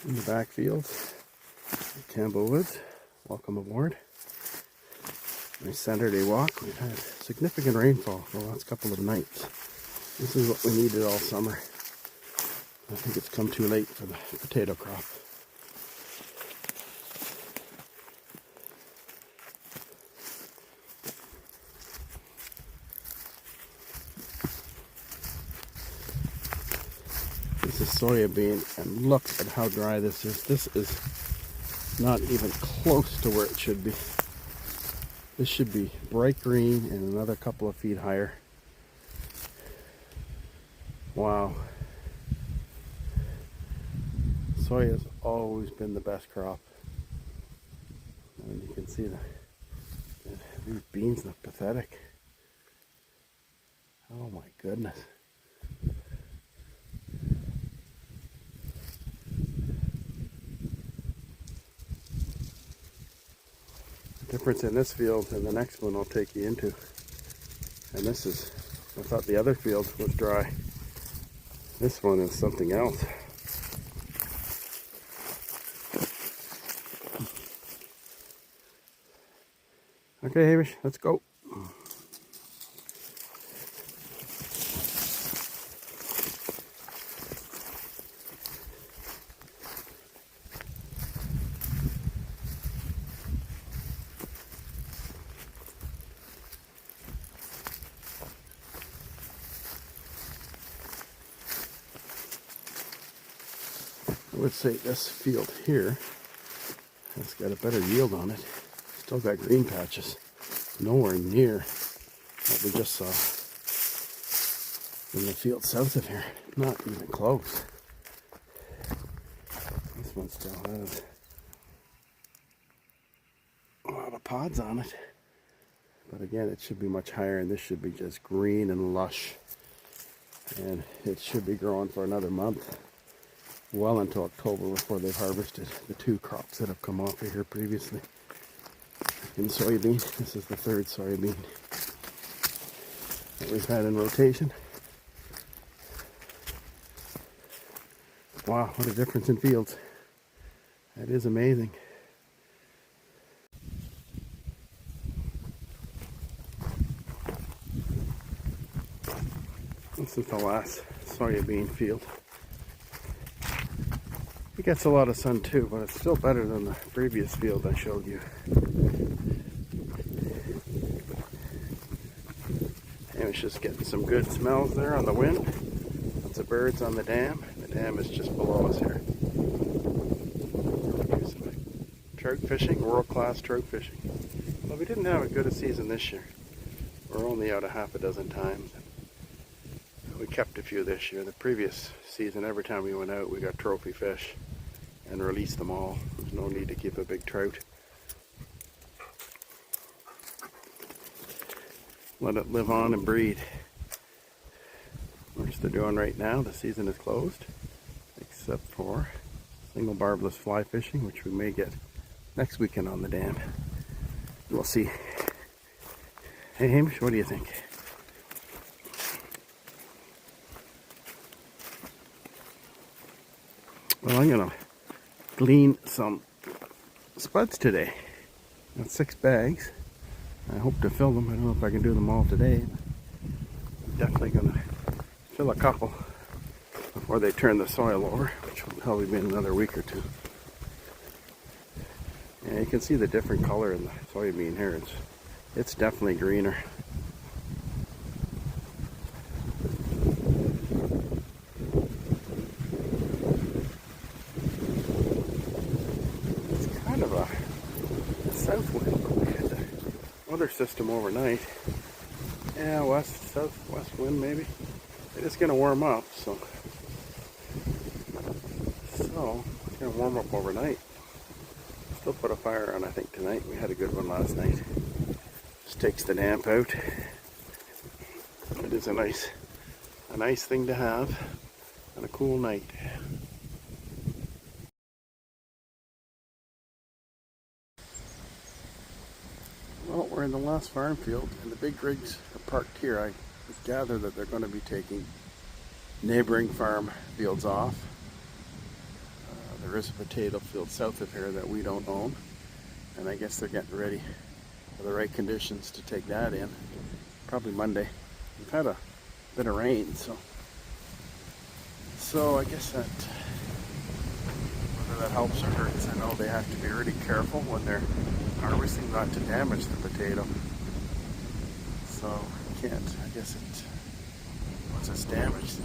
In the backfield at Campbellwoods. Welcome aboard. Nice Saturday walk. We've had significant rainfall for the last couple of nights. This is what we needed all summer. I think it's come too late for the potato crop. This is soybean, and look at how dry this is. This is not even close to where it should be. This should be bright green and another couple of feet higher. Wow. Soy has always been the best crop. And you can see these beans look pathetic. Oh my goodness. Difference in this field and the next one I'll take you into. And this is, I thought the other field was dry. This one is something else. Okay, Hamish, let's go. I would say this field here has got a better yield on it. Still got green patches. Nowhere near what we just saw in the field south of here. Not even close. This one still has a lot of pods on it. But again, it should be much higher, and this should be just green and lush. And it should be growing for another month. Well into October before they've harvested the two crops that have come off of here previously. In soybean, this is the third soybean that we've had in rotation. Wow, what a difference in fields. That is amazing. This is the last soybean field. It gets a lot of sun too, but it's still better than the previous field I showed you. And it's just getting some good smells there on the wind. Lots of birds on the dam. The dam is just below us here. Trout fishing, world-class trout fishing. Well, we didn't have as good a season this year. We're only out a half a dozen times. We kept a few this year. The previous season, every time we went out, we got trophy fish and released them all. There's no need to keep a big trout. Let it live on and breed. Which they're doing right now. The season is closed, except for single barbless fly fishing, which we may get next weekend on the dam. We'll see. Hey Hamish, what do you think? Well, I'm gonna glean some spuds today. Got 6 bags. I hope to fill them. I don't know if I can do them all today. I'm definitely gonna fill a couple before they turn the soil over, which will probably be in another week or two. Yeah, you can see the different color in the soybean here. It's definitely greener. South wind, but we had the weather system overnight. Yeah, southwest wind maybe. It is going to warm up, so it's going to warm up overnight. Still put a fire on, I think, tonight. We had a good one last night. Just takes the damp out. It is a nice thing to have on a cool night. Well, we're in the last farm field, and the big rigs are parked here. I gather that they're going to be taking neighboring farm fields off. The there is a potato field south of here that we don't own, and I guess they're getting ready for the right conditions to take that in. Probably Monday. We've had a bit of rain, so I guess that whether that helps or hurts. I know they have to be really careful when they're harvesting not to damage the potato. So you can't, I guess once it's damaged,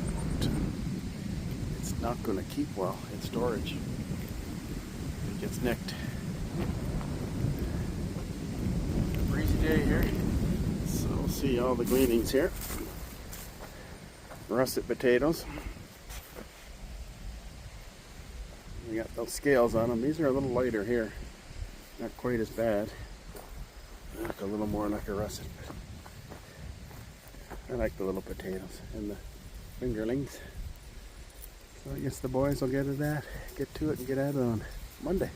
it's not going to keep well in storage. It gets nicked. A breezy day here, so we'll see all the gleanings here. Russet potatoes. We got those scales on them. These are a little lighter here, not quite as bad. They look a little more like a russet. I like the little potatoes and the fingerlings. So I guess the boys will get to it and get at it on Monday.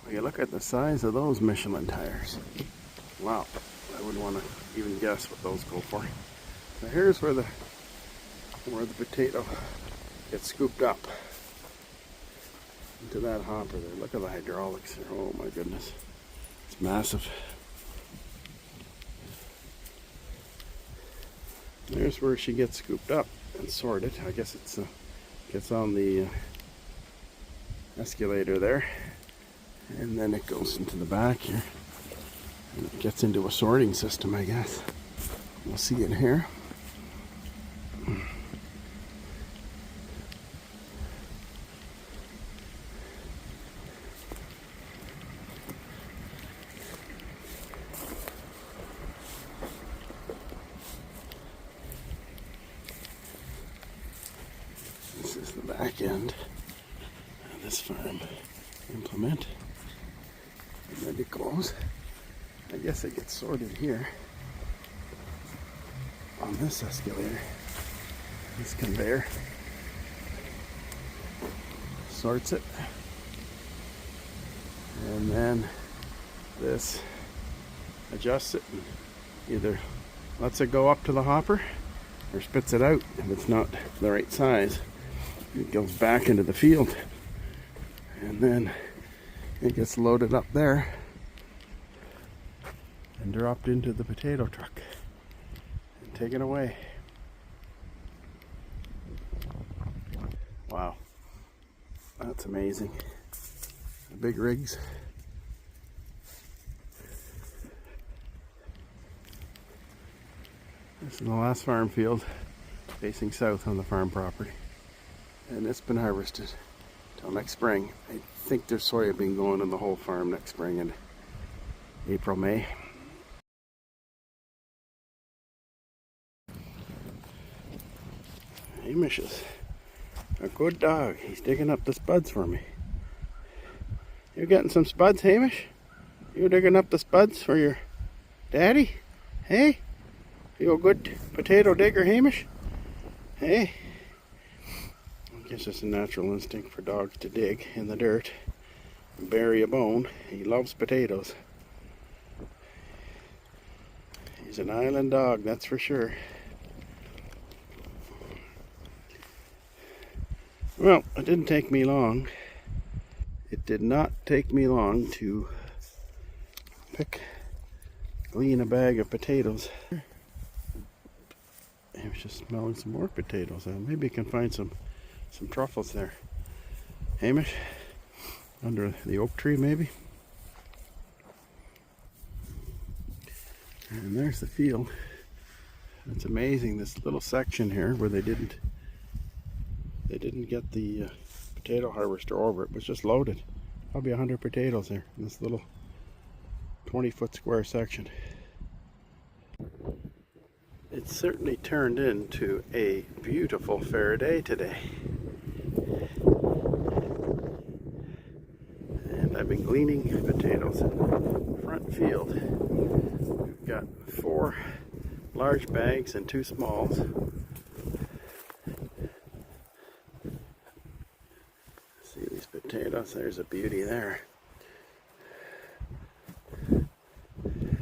Well, you look at the size of those Michelin tires. Wow, I wouldn't want to even guess what those go for. So here's where the potato gets scooped up into that hopper there. Look at the hydraulics there. Oh my goodness, it's massive. There's where she gets scooped up and sorted. I guess it's gets on the escalator there, and then it goes into the back here, and it gets into a sorting system, I guess. We'll see it here. This is the back end of this farm implement. And then it goes. I guess it gets sorted here on this escalator. This conveyor sorts it. And then this adjusts it and either lets it go up to the hopper or spits it out if it's not the right size. It goes back into the field, and then it gets loaded up there and dropped into the potato truck and taken away. Wow, that's amazing. The big rigs. This is the last farm field facing south on the farm property. And it's been harvested till next spring. I think there's soybean going in the whole farm next spring in April, May. Hamish is a good dog. He's digging up the spuds for me. You're getting some spuds, Hamish? You're digging up the spuds for your daddy? Hey? You a good potato digger, Hamish? Hey? I guess it's a natural instinct for dogs to dig in the dirt and bury a bone. He loves potatoes. He's an island dog, that's for sure. Well, it didn't take me long. It did not take me long to glean a bag of potatoes. I was just smelling some more potatoes. Maybe you can find some truffles there. Hamish, under the oak tree maybe. And there's the field. It's amazing, this little section here where they didn't get the potato harvester over it, was just loaded. Probably 100 potatoes there in this little 20-foot square section. It's certainly turned into a beautiful fair day today. And I've been gleaning potatoes in the front field. We've got 4 large bags and 2 smalls. See these potatoes? There's a beauty there.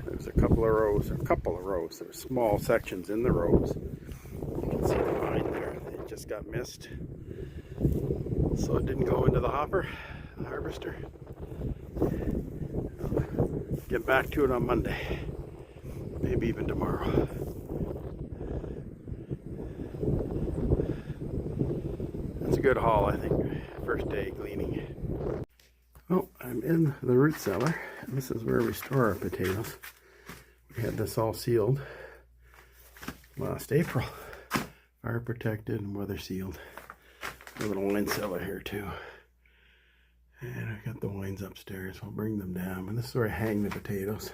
There's a couple of rows. There's small sections in the rows. You can see the vine there. They just got missed. So it didn't go into the hopper, the harvester. Get back to it on Monday, maybe even tomorrow. That's a good haul, I think. First day gleaning. Oh, I'm in the root cellar, and this is where we store our potatoes. We had this all sealed last April, fire protected and weather sealed. A little wine cellar here too, and I got the wines upstairs. I'll bring them down, and this is where I hang the potatoes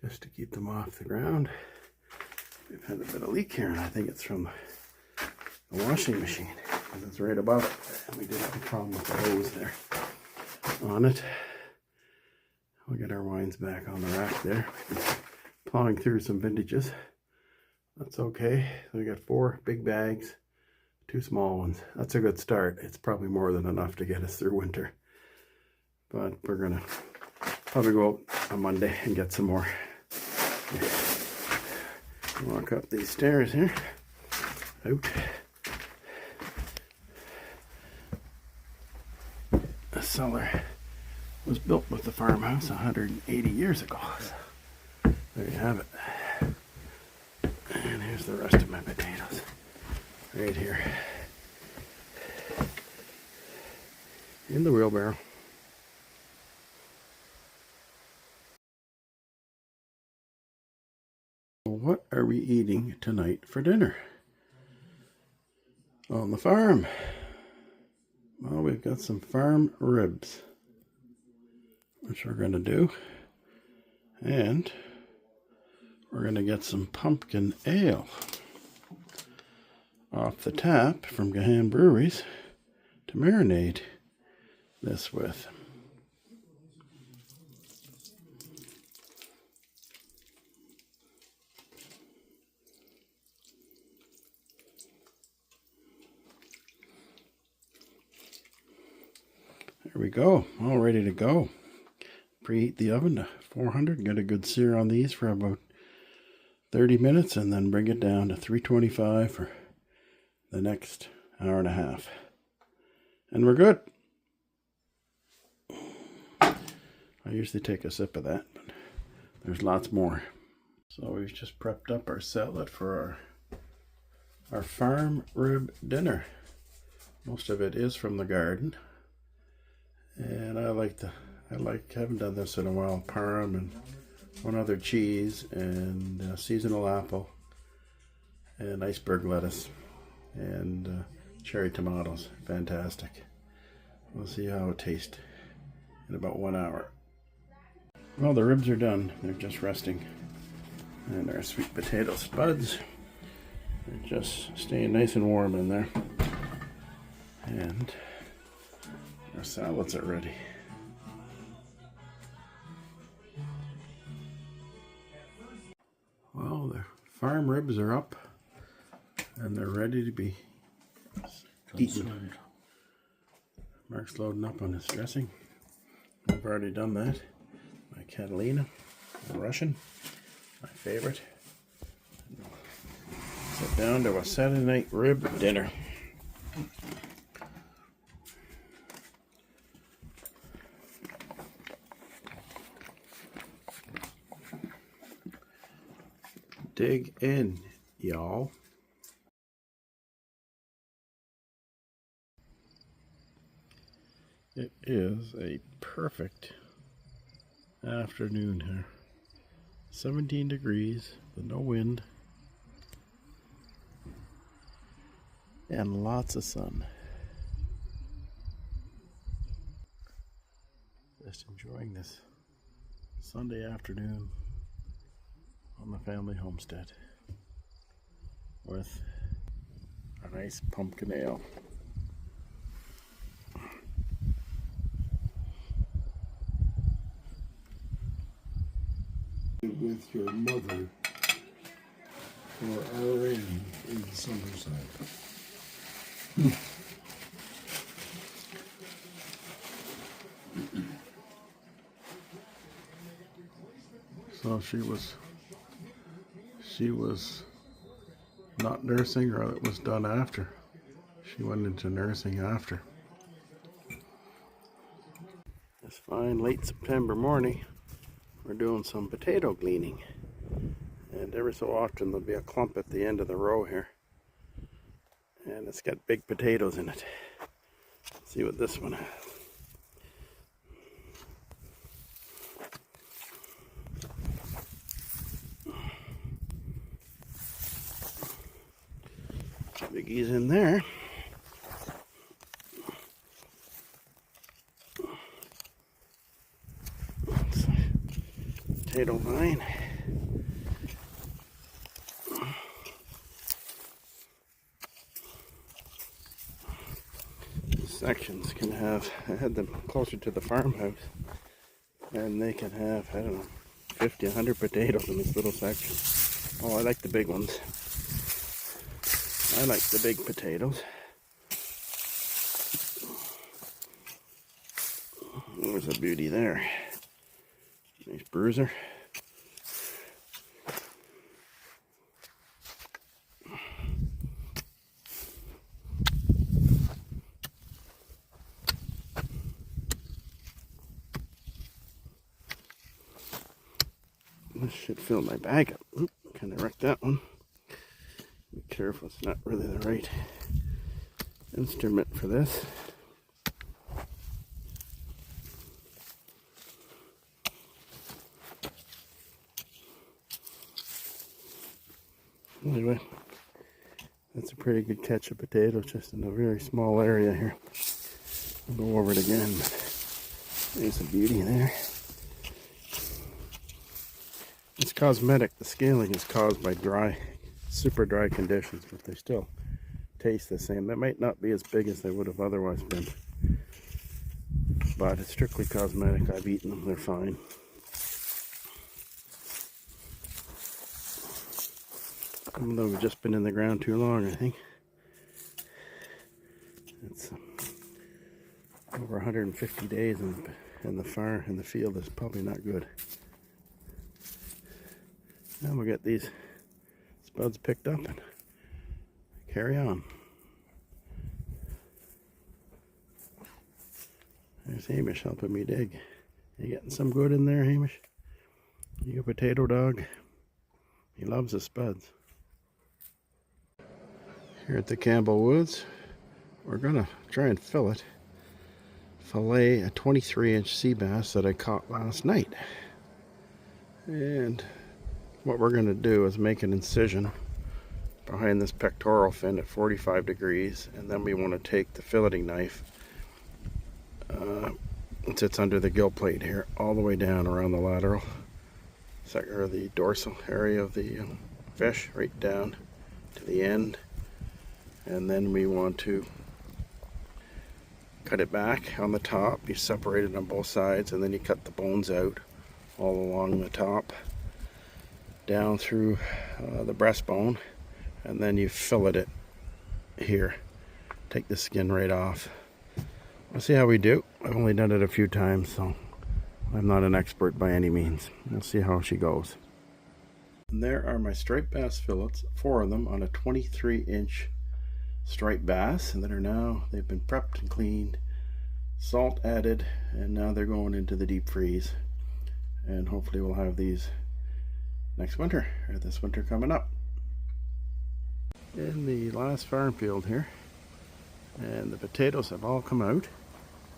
just to keep them off the ground. We've had a bit of leak here, and I think it's from the washing machine, because it's right above it, and we did have a problem with the hose there on it. We'll get our wines back on the rack there. We've been plowing through some vintages. That's okay. So we got 4 big bags, 2 small ones. That's a good start. It's probably more than enough to get us through winter. But we're gonna probably go out on Monday and get some more. Walk up these stairs here. Out. The cellar was built with the farmhouse 180 years ago. So there you have it. And here's the rest of my potatoes. Right here. In the wheelbarrow. What are we eating tonight for dinner? On the farm. Well, we've got some farm ribs, which we're going to do. And we're going to get some pumpkin ale off the tap from Gahan Breweries to marinate this with. There we go, all ready to go. Preheat the oven to 400, get a good sear on these for about 30 minutes, and then bring it down to 325 for the next hour and a half. And we're good. I usually take a sip of that, but there's lots more. So we've just prepped up our salad for our farm rib dinner. Most of it is from the garden. And I haven't done this in a while, parm and one other cheese and seasonal apple and iceberg lettuce and cherry tomatoes. Fantastic. We'll see how it tastes in about 1 hour. Well, the ribs are done. They're just resting. And our sweet potato spuds are just staying nice and warm in there. And our salads are ready. Well, the farm ribs are up and they're ready to be eaten. Mark's loading up on his dressing. I've already done that. My Catalina, the Russian, my favorite. Sit down to a Saturday night rib dinner. Dig in, y'all. It is a perfect afternoon here. 17 degrees, with no wind, and lots of sun. Just enjoying this Sunday afternoon on the family homestead with a nice pumpkin ale. With your mother for RA in the summerside. So she was not nursing, or it was done after She went into nursing after. This fine late September morning, we're doing some potato gleaning. And every so often there'll be a clump at the end of the row here. And it's got big potatoes in it. Let's see what this one has. Biggie's in there. Potato vine. These sections can have, I had them closer to the farmhouse, and they can have, I don't know, 50, 100 potatoes in this little section. Oh, I like the big ones. I like the big potatoes. There's a beauty there. Nice bruiser. This should fill my bag up. Oop, kind of wrecked that one. Be careful, it's not really the right instrument for this. Anyway, that's a pretty good catch of potatoes just in a very small area here. I'll go over it again. There's a beauty there. It's cosmetic. The scaling is caused by dry, super dry conditions, but they still taste the same. They might not be as big as they would have otherwise been, but it's strictly cosmetic. I've eaten them. They're fine. Even though we've just been in the ground too long, I think. It's over 150 days in the field is probably not good. Now we'll get these spuds picked up and carry on. There's Hamish helping me dig. You getting some good in there, Hamish? You a potato dog? He loves the spuds. Here at the Campbellwoods, we're gonna try and fillet a 23-inch sea bass that I caught last night. And what we're gonna do is make an incision behind this pectoral fin at 45 degrees, and then we want to take the filleting knife, it sits under the gill plate here, all the way down around the lateral, or the dorsal area of the fish, right down to the end. And then we want to cut it back on the top. You separate it on both sides, and then you cut the bones out all along the top, down through the breastbone, and then you fillet it here. Take the skin right off. We'll see how we do. I've only done it a few times, so I'm not an expert by any means. We'll see how she goes. And there are my striped bass fillets, 4 of them on a 23-inch striped bass, and they've been prepped and cleaned, salt added, and now they're going into the deep freeze. And hopefully we'll have these next winter, or this winter coming up. In the last farm field here, and the potatoes have all come out,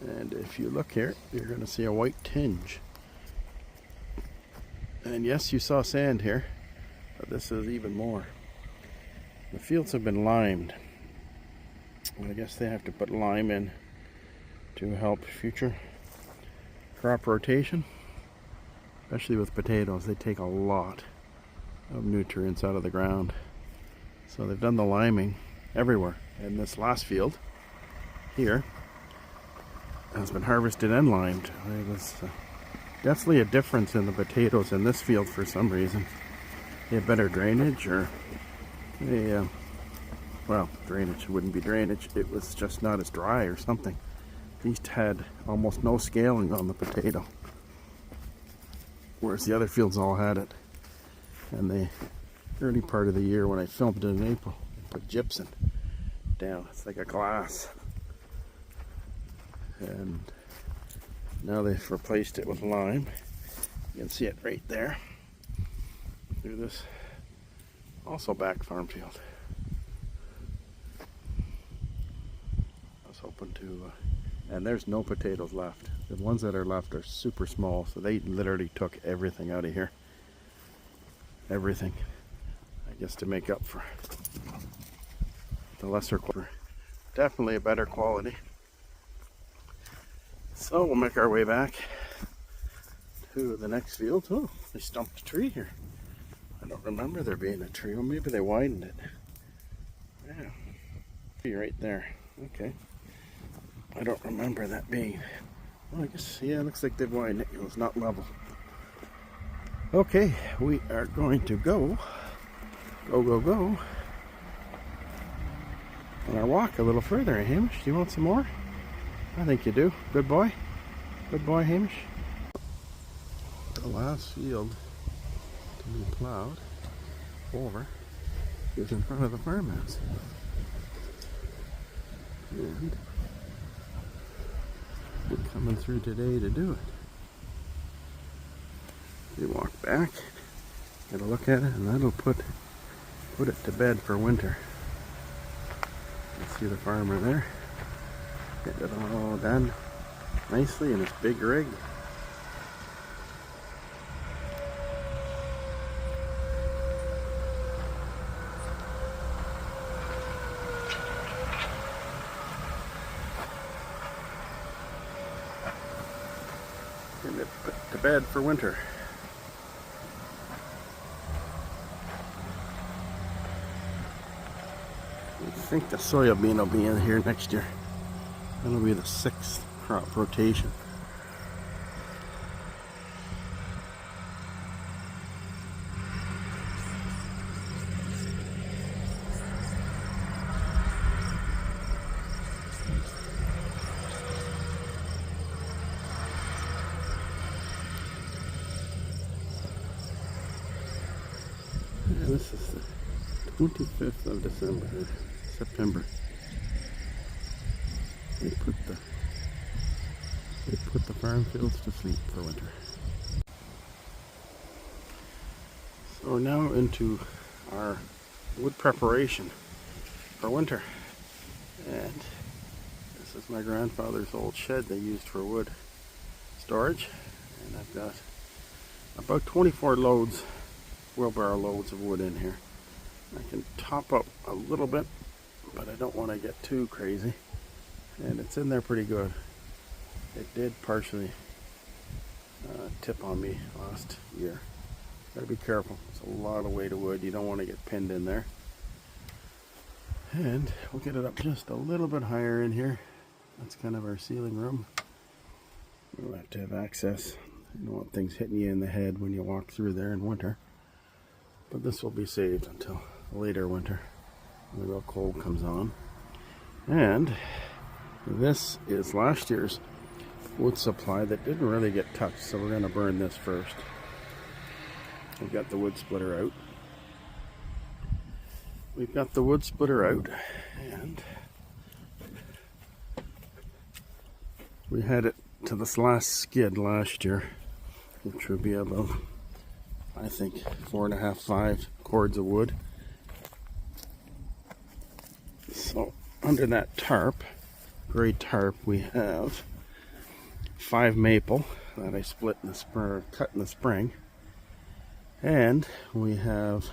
and if you look here, you're going to see a white tinge. And yes, you saw sand here, but this is even more. The fields have been limed. I guess they have to put lime in to help future crop rotation, especially with potatoes. They take a lot of nutrients out of the ground, so they've done the liming everywhere. And this last field here has been harvested and limed. It was definitely a difference in the potatoes in this field for some reason. They had better drainage, or well, drainage wouldn't be drainage. It was just not as dry or something. These had almost no scaling on the potato, whereas the other fields all had it. And the early part of the year when I filmed it in April, I put gypsum down. It's like a glass. And now they've replaced it with lime. You can see it right there through this also back farm field. I was hoping to, and there's no potatoes left. The ones that are left are super small, so they literally took everything out of here. Everything. I guess to make up for the lesser quality. Definitely a better quality. So we'll make our way back to the next field. Oh, they stumped a tree here. I don't remember there being a tree. Well, maybe they widened it. Yeah. Tree right there. Okay. I don't remember that being. Well, I guess, yeah, it looks like they've widened it. It was not level. Okay, we are going to go on our walk a little further. Hamish, do you want some more? I think you do. Good boy. Good boy, Hamish. The last field to be plowed over is in front of the farmhouse. And we're coming through today to do it. We walk back, get a look at it, and that'll put it to bed for winter. You see the farmer there, getting it all done nicely in his big rig. Getting it put to bed for winter. I think the soybean will be in here next year. That'll be the 6th crop rotation. Yeah, this is the 25th of September. They put the farm fields to sleep for winter. So we're now into our wood preparation for winter. And this is my grandfather's old shed they used for wood storage. And I've got about 24 loads, wheelbarrow loads of wood in here. I can top up a little bit, but I don't want to get too crazy. And it's in there pretty good. It did partially tip on me last year. Gotta be careful. It's a lot of weight of wood. You don't want to get pinned in there. And we'll get it up just a little bit higher in here. That's kind of our ceiling room. We'll have to have access. You don't want things hitting you in the head when you walk through there in winter. But this will be saved until later winter when the real cold comes on. And this is last year's wood supply that didn't really get touched, so we're going to burn this first. We've got the wood splitter out. And we had it to this last skid last year, which would be about, I think, 4.5, 5 cords of wood. So under that tarp, gray tarp, we have 5 maple that I split in the spring, cut in the spring, and we have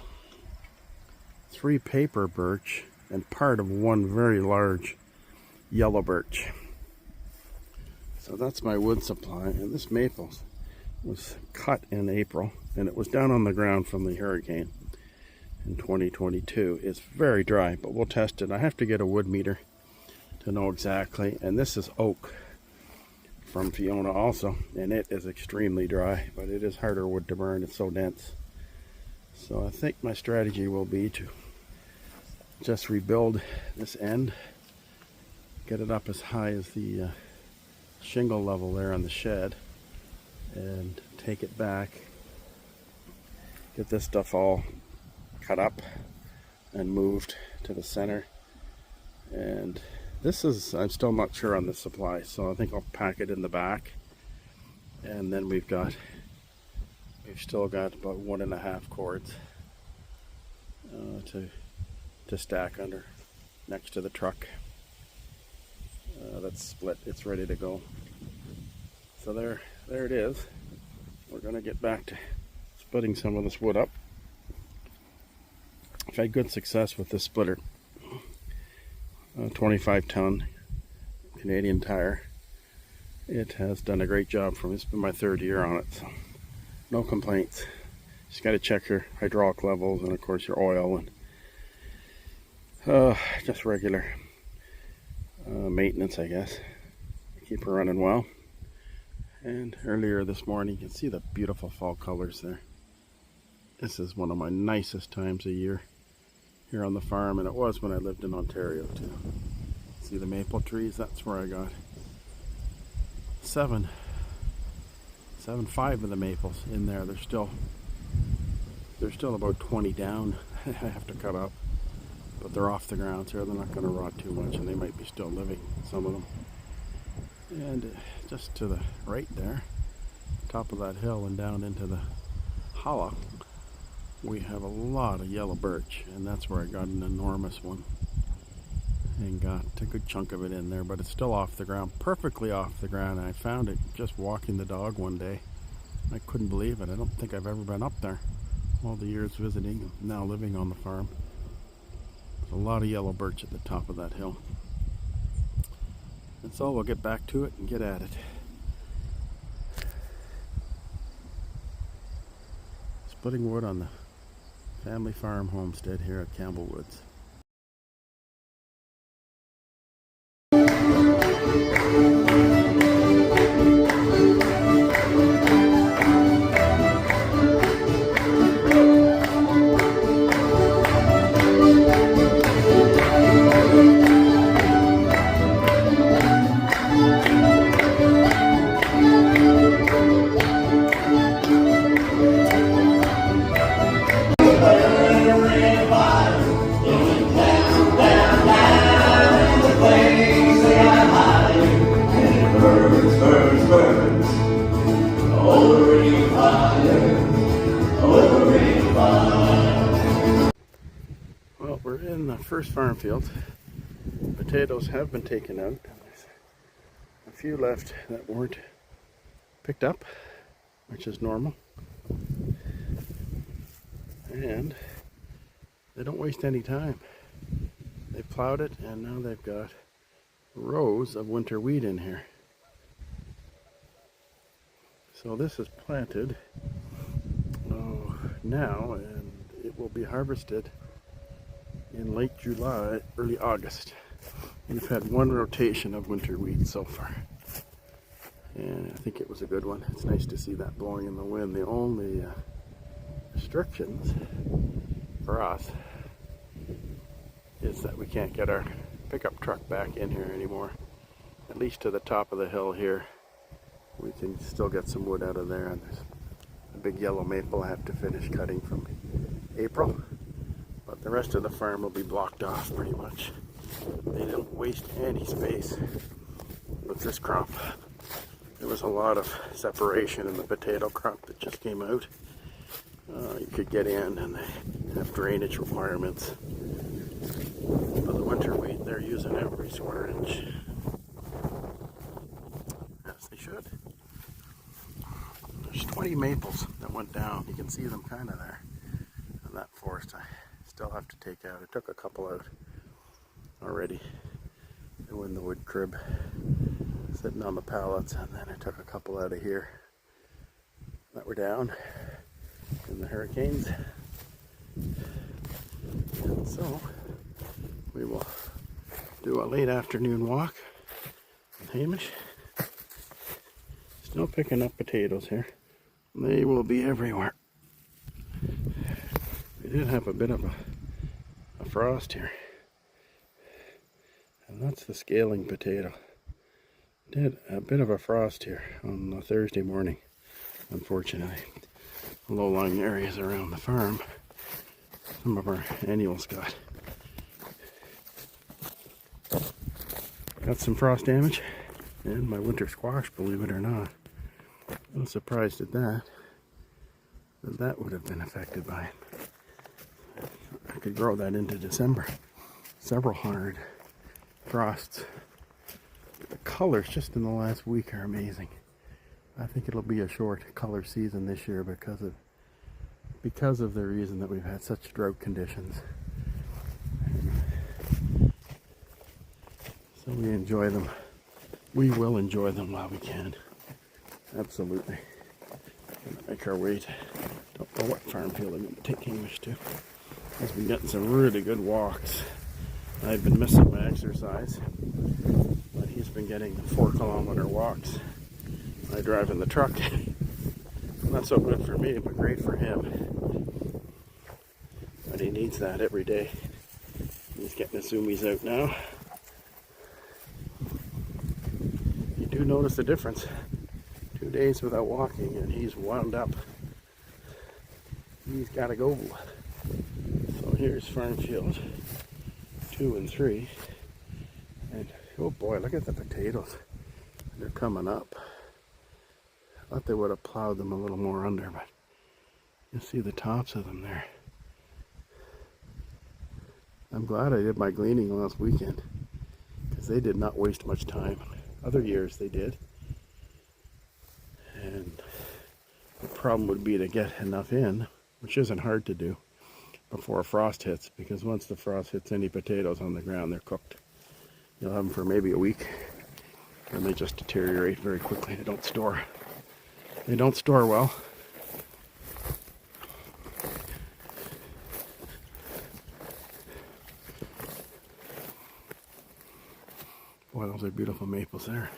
3 paper birch and part of 1 very large yellow birch. So that's my wood supply, and this maple was cut in April, and it was down on the ground from the hurricane in 2022. It's very dry, but we'll test it. I have to get a wood meter to know exactly. And this is oak from Fiona also, and it is extremely dry, but it is harder wood to burn. It's so dense. So I think my strategy will be to just rebuild this end, get it up as high as the shingle level there on the shed, and take it back, get this stuff all cut up and moved to the center, And this is, I'm still not sure on the supply, so I think I'll pack it in the back. And then we've still got about 1.5 cords to stack under next to the truck. That's split, it's ready to go. So there it is. We're gonna get back to splitting some of this wood up. I've had good success with this splitter. 25-ton Canadian Tire. It has done a great job for me. It's been my 3rd year on it, so no complaints. Just got to check your hydraulic levels and of course your oil and just regular maintenance, I guess. Keep her running well. And earlier this morning, you can see the beautiful fall colors there. This is one of my nicest times of year here on the farm, and it was when I lived in Ontario too. See the maple trees? That's where I got 5 of the maples in there. They're still about 20 down. I have to cut up, but they're off the ground here. They're not going to rot too much, and they might be still living, some of them. And just to the right there, top of that hill and down into the hollow, we have a lot of yellow birch, and that's where I got an enormous one and got a good chunk of it in there, but it's still off the ground, perfectly off the ground. I found it just walking the dog one day. I couldn't believe it. I don't think I've ever been up there all the years visiting, now living on the farm. There's a lot of yellow birch at the top of that hill. And so we'll get back to it and get at it. Splitting wood on the family farm homestead here at Campbellwoods. Well, we're in the first farm field. Potatoes have been taken out. There's a few left that weren't picked up, which is normal. And they don't waste any time. They plowed it, and now they've got rows of winter wheat in here. So this is planted now, and it will be harvested in late July, early August. We've had one rotation of winter wheat so far, and I think it was a good one. It's nice to see that blowing in the wind. The only restrictions for us is that we can't get our pickup truck back in here anymore, at least to the top of the hill here. We can still get some wood out of there, and there's a big yellow maple I have to finish cutting from April, but the rest of the farm will be blocked off pretty much. They don't waste any space with this crop. There was a lot of separation in the potato crop that just came out. You could get in, and they have drainage requirements. But the winter wheat, they're using every square inch, as they should. There's 20 maples that went down. You can see them kind of there in that forest. I still have to take out. I took a couple out already. They were in the wood crib, sitting on the pallets, and then I took a couple out of here that were down in the hurricanes. And so we will do a late afternoon walk with Hamish. Still picking up potatoes here. They will be everywhere. We did have a bit of a frost here, and that's the scaling potato. Did a bit of a frost here on a Thursday morning, unfortunately. Low-lying areas around the farm, some of our annuals got got some frost damage, and my winter squash, believe it or not. I was surprised at that. That would have been affected by it. I could grow that into December. Several hard frosts. The colors just in the last week are amazing. I think it'll be a short color season this year because of the reason that we've had such drought conditions. So we enjoy them. We will enjoy them while we can. Absolutely. Gonna make our way to, don't know what farm field I'm gonna take English to. He's been getting some really good walks. I've been missing my exercise, but he's been getting 4-kilometer walks. I drive in the truck. Not so good for me, but great for him. But he needs that every day. He's getting his zoomies out now. You do notice the difference. 2 days without walking and he's wound up. He's got to go. So here's farm field 2 and 3. And oh boy, look at the potatoes. They're coming up. I thought they would have plowed them a little more under, but you see the tops of them there. I'm glad I did my gleaning last weekend because they did not waste much time. Other years they did. And the problem would be to get enough in, which isn't hard to do, before a frost hits, because once the frost hits any potatoes on the ground, they're cooked. You'll have them for maybe a week, and they just deteriorate very quickly. They don't store. They don't store well. Boy, those are beautiful maples there.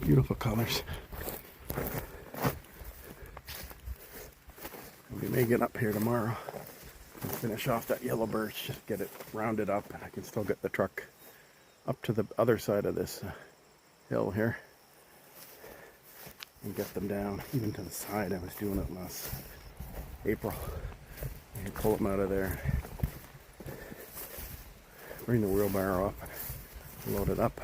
Beautiful colors. We may get up here tomorrow and finish off that yellow birch, just get it rounded up, and I can still get the truck up to the other side of this hill here and get them down, even to the side. I was doing it last April. I can pull them out of there, bring the wheelbarrow up, and load it up.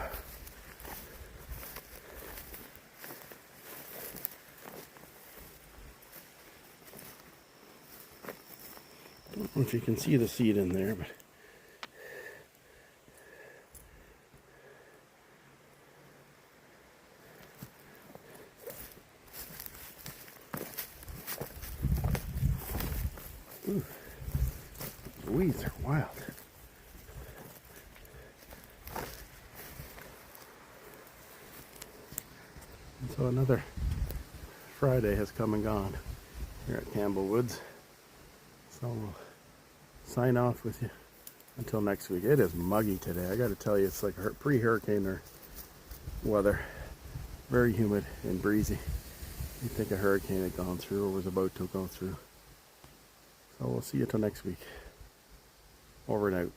Don't know if you can see the seed in there, but ooh, the weeds are wild. And so another Friday has come and gone here at Campbellwoods. So we'll sign off with you until next week. It is muggy today. I got to tell you, it's like pre-hurricane weather. Very humid and breezy. You'd think a hurricane had gone through or was about to go through. So we'll see you till next week. Over and out.